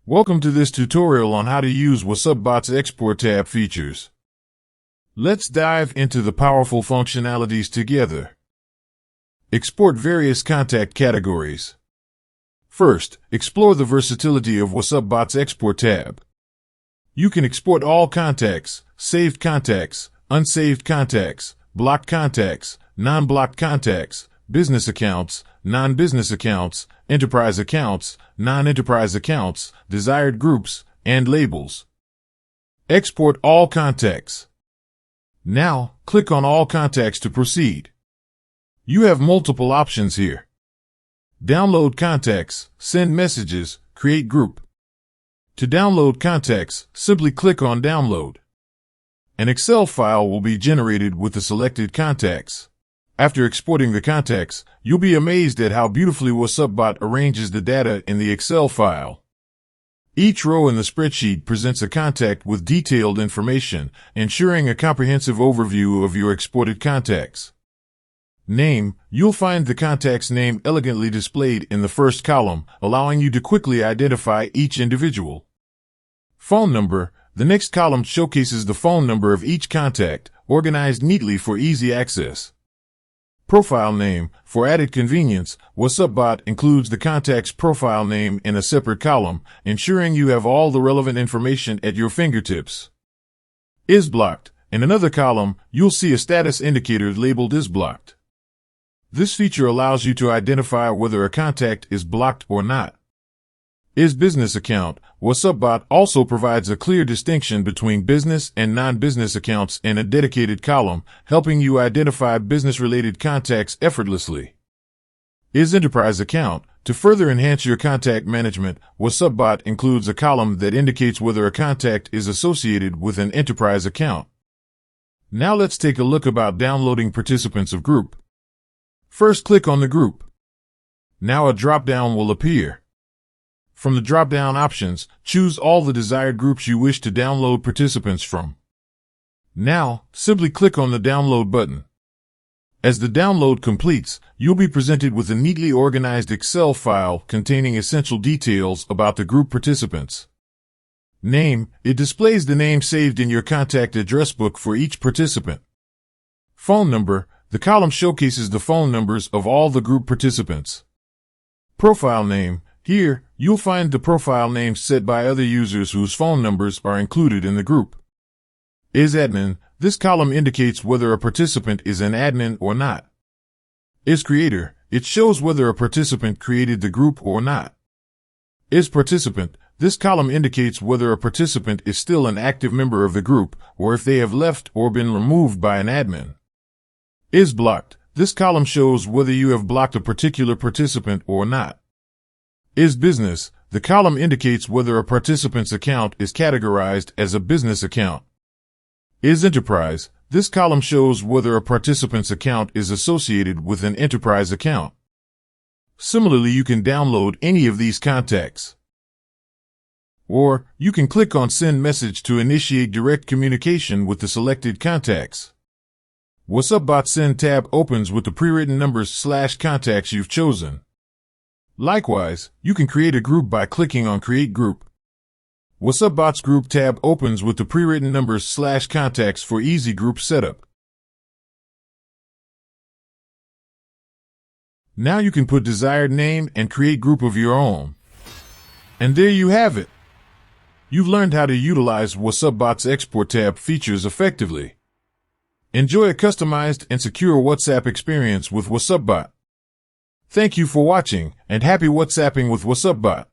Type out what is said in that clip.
Welcome to this tutorial on how to use WassupBot's Export tab features. Let's dive into the powerful functionalities together. Export various contact categories. First, explore the versatility of WassupBot's Export tab. You can export all contacts, saved contacts, unsaved contacts, blocked contacts, non-blocked contacts, business accounts, non-business accounts, enterprise accounts, non-enterprise accounts, desired groups, and labels. Export all contacts. Now, click on all contacts to proceed. You have multiple options here. Download contacts, send messages, create group. To download contacts, simply click on Download. An Excel file will be generated with the selected contacts. After exporting the contacts, you'll be amazed at how beautifully WassupBot arranges the data in the Excel file. Each row in the spreadsheet presents a contact with detailed information, ensuring a comprehensive overview of your exported contacts. Name: you'll find the contact's name elegantly displayed in the first column, allowing you to quickly identify each individual. Phone number: the next column showcases the phone number of each contact, organized neatly for easy access. Profile name: for added convenience, WassupBot includes the contact's profile name in a separate column, ensuring you have all the relevant information at your fingertips. IsBlocked: in another column, you'll see a status indicator labeled IsBlocked. This feature allows you to identify whether a contact is blocked or not. IsBusiness account: WassupBot also provides a clear distinction between business and non-business accounts in a dedicated column, helping you identify business-related contacts effortlessly. IsEnterprise account: to further enhance your contact management, WassupBot includes a column that indicates whether a contact is associated with an enterprise account. Now let's take a look about downloading participants of group. First, click on the group. Now a drop-down will appear. From the drop-down options, choose all the desired groups you wish to download participants from. Now, simply click on the Download button. As the download completes, you'll be presented with a neatly organized Excel file containing essential details about the group participants. Name: it displays the name saved in your contact address book for each participant. Phone number: the column showcases the phone numbers of all the group participants. Profile name: here, you'll find the profile names set by other users whose phone numbers are included in the group. IsAdmin: this column indicates whether a participant is an admin or not. IsCreator: it shows whether a participant created the group or not. IsParticipant: this column indicates whether a participant is still an active member of the group, or if they have left or been removed by an admin. IsBlocked: this column shows whether you have blocked a particular participant or not. IsBusiness: the column indicates whether a participant's account is categorized as a business account. IsEnterprise: this column shows whether a participant's account is associated with an enterprise account. Similarly, you can download any of these contacts. Or, you can click on Send Message to initiate direct communication with the selected contacts. WassupBot Send tab opens with the pre-written numbers/contacts you've chosen. Likewise, you can create a group by clicking on Create Group. WassupBot's Group tab opens with the pre-written numbers/contacts for easy group setup. Now you can put desired name and create group of your own. And there you have it. You've learned how to utilize WassupBot's Export tab features effectively. Enjoy a customized and secure WhatsApp experience with WassupBot. Thank you for watching, and happy WhatsApping with WassupBot.